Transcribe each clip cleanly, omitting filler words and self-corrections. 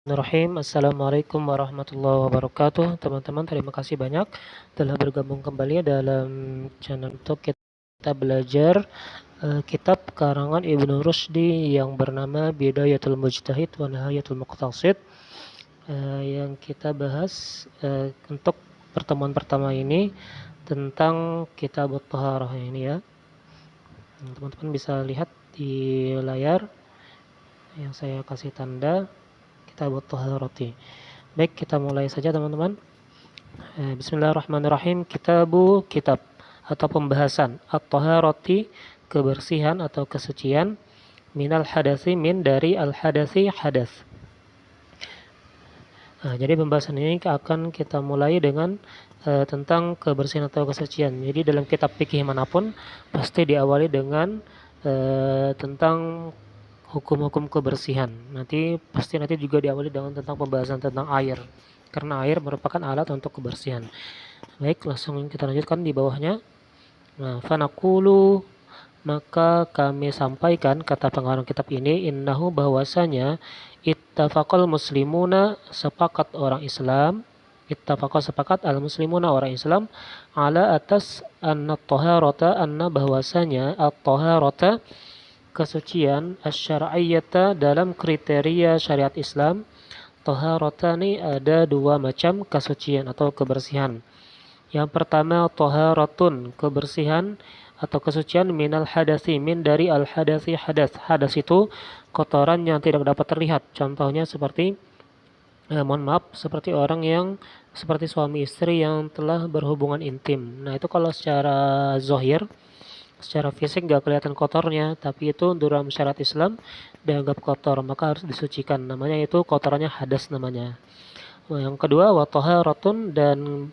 Bismillahirrahmanirrahim. Assalamualaikum warahmatullahi wabarakatuh. Teman-teman, terima kasih banyak telah bergabung kembali dalam channel untuk kita belajar kitab karangan Ibnu Rushdi yang bernama Bidayatul Mujtahid wa Nihayatul Muqtasid, yang kita bahas untuk pertemuan pertama ini tentang kitab Thaharah ini ya. Teman-teman bisa lihat di layar yang saya kasih tanda kitab Thaharati. Baik, kita mulai saja teman-teman. Bismillahirrahmanirrahim. Kitab atau pembahasan at-taharati, kebersihan atau kesucian, minal hadasi, min dari al-hadasi, hadas. Jadi pembahasan ini akan kita mulai dengan tentang kebersihan atau kesucian. Jadi dalam kitab fikih manapun pasti diawali dengan tentang hukum-hukum kebersihan. Pasti juga diawali dengan tentang pembahasan tentang air. Karena air merupakan alat untuk kebersihan. Baik, langsung kita lanjutkan di bawahnya. Fanaqulu, maka kami sampaikan, kata pengarang kitab ini, innahu, bahwasanya, ittafaqal muslimuna, sepakat orang Islam, ittafaqal sepakat al muslimuna orang Islam, ala atas anna taharata, anna bahwasanya at-taharata, kesucian, asyar'iyyata, dalam kriteria syariat Islam, taharatani, ada dua macam kesucian atau kebersihan. Yang pertama taharatun, kebersihan atau kesucian, minal hadasi, min dari al hadasi, hadas. Hadas itu kotoran yang tidak dapat terlihat. Contohnya seperti seperti orang yang seperti suami istri yang telah berhubungan intim. Nah, itu kalau secara zahir, secara fisik gak kelihatan kotornya, tapi itu dalam syariat Islam dianggap kotor, maka harus disucikan. Namanya itu kotorannya hadas namanya. Yang kedua wa taharatun, dan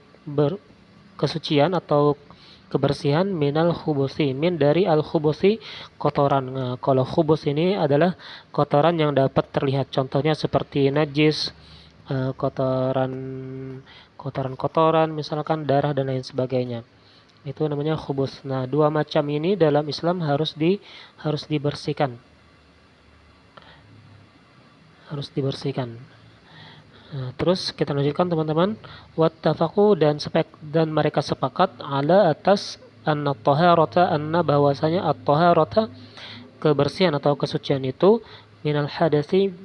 kesucian atau kebersihan, minal khubusi, min dari al khubusi, kotoran. Nah, kalau khubus ini adalah kotoran yang dapat terlihat. Contohnya seperti najis, kotoran kotoran misalkan darah dan lain sebagainya. Itu namanya khubus. Nah, dua macam ini dalam Islam harus dibersihkan. Harus dibersihkan. Nah, terus kita lanjutkan teman-teman. Wattafaqu, dan mereka sepakat, ala atas anna taharata, anna bahwasanya at-taharata, kebersihan atau kesucian itu, minal hadasi,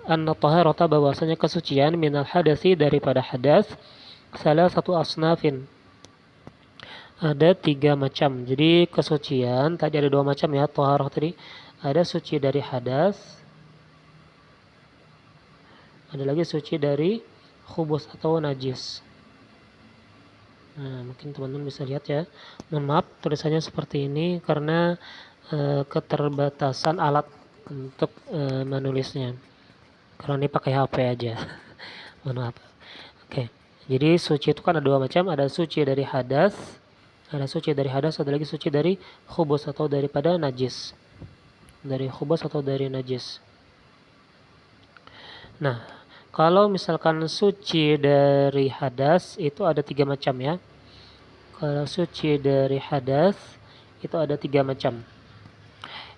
anna taharata, bahwasanya kesucian, minal hadasi, daripada hadas, salah satu asnafin, ada tiga macam. Jadi kesucian tadi ada dua macam ya, taharah tadi. Ada suci dari hadas, ada lagi suci dari khubus atau najis. Nah, mungkin teman-teman bisa lihat ya. Mohon maaf tulisannya seperti ini karena keterbatasan alat untuk menulisnya. Karena ini pakai HP aja. Mohon maaf. Oke. Jadi suci itu kan ada dua macam, ada suci dari hadas, ada lagi suci dari khubus atau daripada najis. Dari khubus atau dari najis. Nah, kalau misalkan suci dari hadas itu ada tiga macam ya. Kalau suci dari hadas itu ada tiga macam.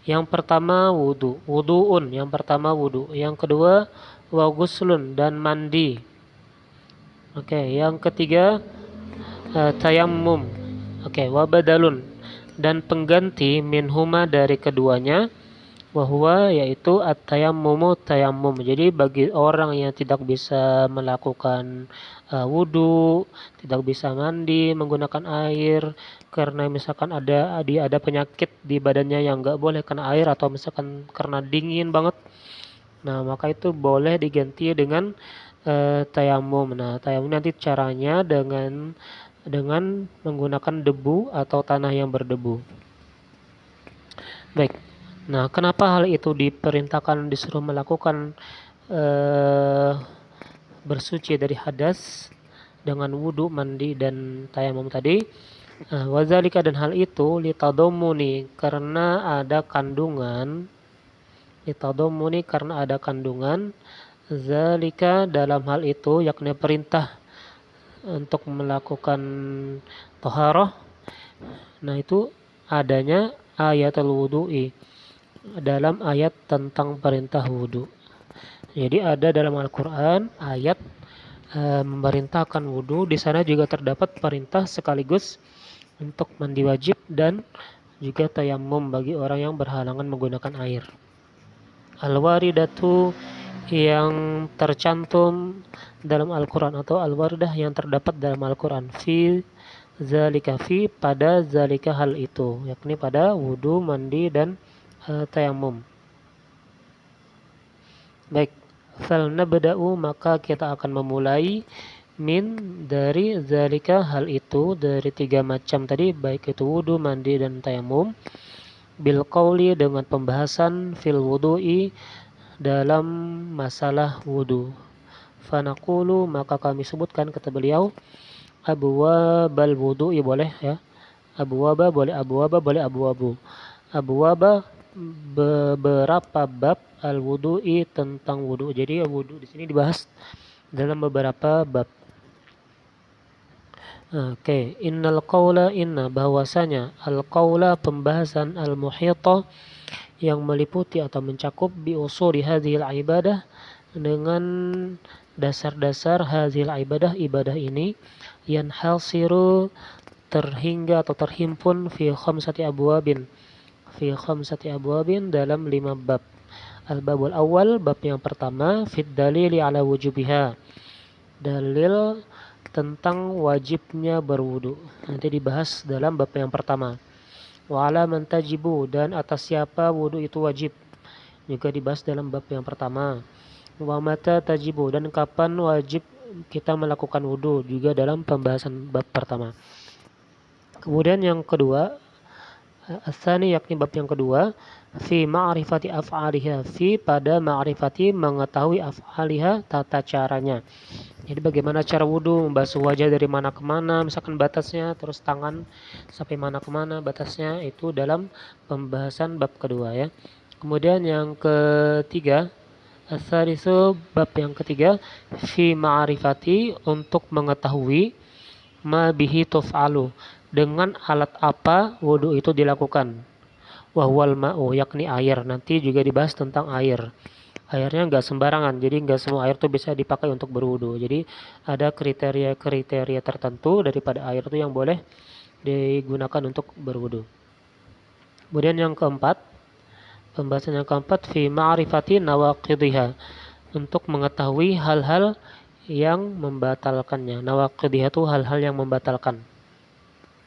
Yang pertama wudu'un, yang pertama wudu. Yang kedua waguslun, dan mandi. Oke, yang ketiga tayammum. Oke, wabadalun, dan pengganti minhuma dari keduanya, bahwa yaitu at-tayammumu, tayammum. Jadi bagi orang yang tidak bisa melakukan wudu, tidak bisa mandi menggunakan air karena misalkan ada penyakit di badannya yang enggak boleh kena air, atau misalkan karena dingin banget, nah maka itu boleh diganti dengan tayammum. Nah, tayammum nanti caranya dengan menggunakan debu atau tanah yang berdebu. Baik. Nah, kenapa hal itu diperintahkan, disuruh melakukan bersuci dari hadas dengan wudu, mandi, dan tayamum tadi? Wazalika, dan hal itu litadhammuni, karena ada kandungan, zalika, dalam hal itu, yakni perintah untuk melakukan taharah. Nah, itu adanya ayatul wudu'i, dalam ayat tentang perintah wudu. Jadi ada dalam Al-Quran ayat memerintahkan wudhu. Di sana juga terdapat perintah sekaligus untuk mandi wajib dan juga tayamum bagi orang yang berhalangan menggunakan air. Al-waridatu yang tercantum dalam Al-Quran atau al-waridah yang terdapat dalam Al-Quran fi zalika fi pada zalika hal itu, yakni pada wudhu, mandi dan tayamum. Baik, fal nabda'u maka kita akan memulai min dari zalika hal itu, dari 3 macam tadi, baik itu wudhu, mandi dan tayamum, bil qauli dengan pembahasan fil wudu'i dalam masalah wudhu. Fanaqulu maka kami sebutkan, kata beliau, abwabal wudu'i boleh ya, abwaba boleh, abwaba boleh, abwabu. Abwaba beberapa bab al wudu'i tentang wudhu. Jadi wudhu di sini dibahas dalam beberapa bab. Oke, innal qawla inna bahwasanya al qawla pembahasan al muhita yang meliputi atau mencakup bi usuli hadhil ibadah dengan dasar-dasar hadhil ibadah ini yang halsiru terhingga atau terhimpun fi khamsati abwabin dalam 5 bab. Al-babul awal, bab yang pertama, fit dalili ala wujubiha, dalil tentang wajibnya berwudu. Nanti dibahas dalam bab yang pertama. Wa ala man tajibu, dan atas siapa wudu itu wajib, juga dibahas dalam bab yang pertama. Wa mata tajibu, dan kapan wajib kita melakukan wudu, juga dalam pembahasan bab pertama. Kemudian yang kedua, asani yakni bab yang kedua, fi ma'rifati af'aliha, fi pada ma'rifati mengetahui af'aliha tata caranya. Jadi bagaimana cara wudhu, membasuh wajah dari mana ke mana, misalkan batasnya, terus tangan sampai mana ke mana batasnya, itu dalam pembahasan bab kedua ya. Kemudian yang ketiga, asarisu bab yang ketiga, fi ma'rifati untuk mengetahui ma bihi tuf'alu, dengan alat apa wudhu itu dilakukan. Wahwal ma'u yakni air, nanti juga dibahas tentang air. Airnya nggak sembarangan, jadi nggak semua air tuh bisa dipakai untuk berwudu. Jadi ada kriteria-kriteria tertentu daripada air itu yang boleh digunakan untuk berwudu. Kemudian yang keempat, pembahasan yang keempat, fi ma'rifati nawaqidhiha, untuk mengetahui hal-hal yang membatalkannya. Nawaqidhiha itu hal-hal yang membatalkan.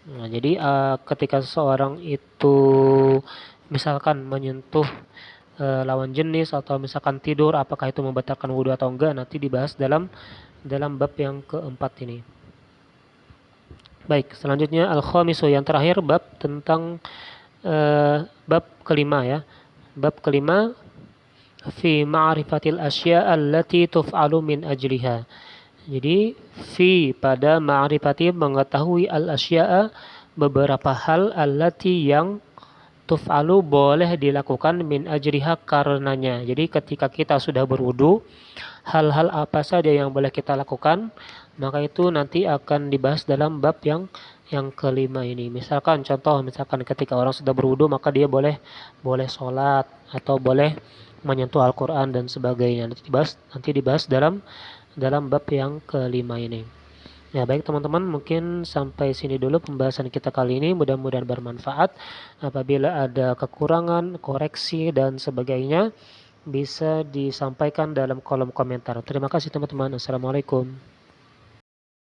Nah, jadi ketika seseorang itu misalkan menyentuh lawan jenis atau misalkan tidur, apakah itu membatalkan wudhu atau enggak, nanti dibahas dalam bab yang keempat ini. Baik, selanjutnya al-khamisu yang terakhir, bab tentang bab kelima ya. Bab kelima, fi ma'rifatil asya allati tuf'alu min ajliha. Jadi fi pada ma'rifati mengetahui al-asya'a beberapa hal allati yang tuf'alu boleh dilakukan min ajriha karenanya. Jadi ketika kita sudah berwudu, hal-hal apa saja yang boleh kita lakukan, maka itu nanti akan dibahas dalam bab yang kelima ini. Misalkan ketika orang sudah berwudu, maka dia boleh sholat atau boleh menyentuh Al-Quran dan sebagainya. Nanti dibahas dalam bab yang kelima ini. Ya baik teman-teman, mungkin sampai sini dulu pembahasan kita kali ini, mudah-mudahan bermanfaat. Apabila ada kekurangan, koreksi dan sebagainya, bisa disampaikan dalam kolom komentar. Terima kasih teman-teman. Assalamualaikum.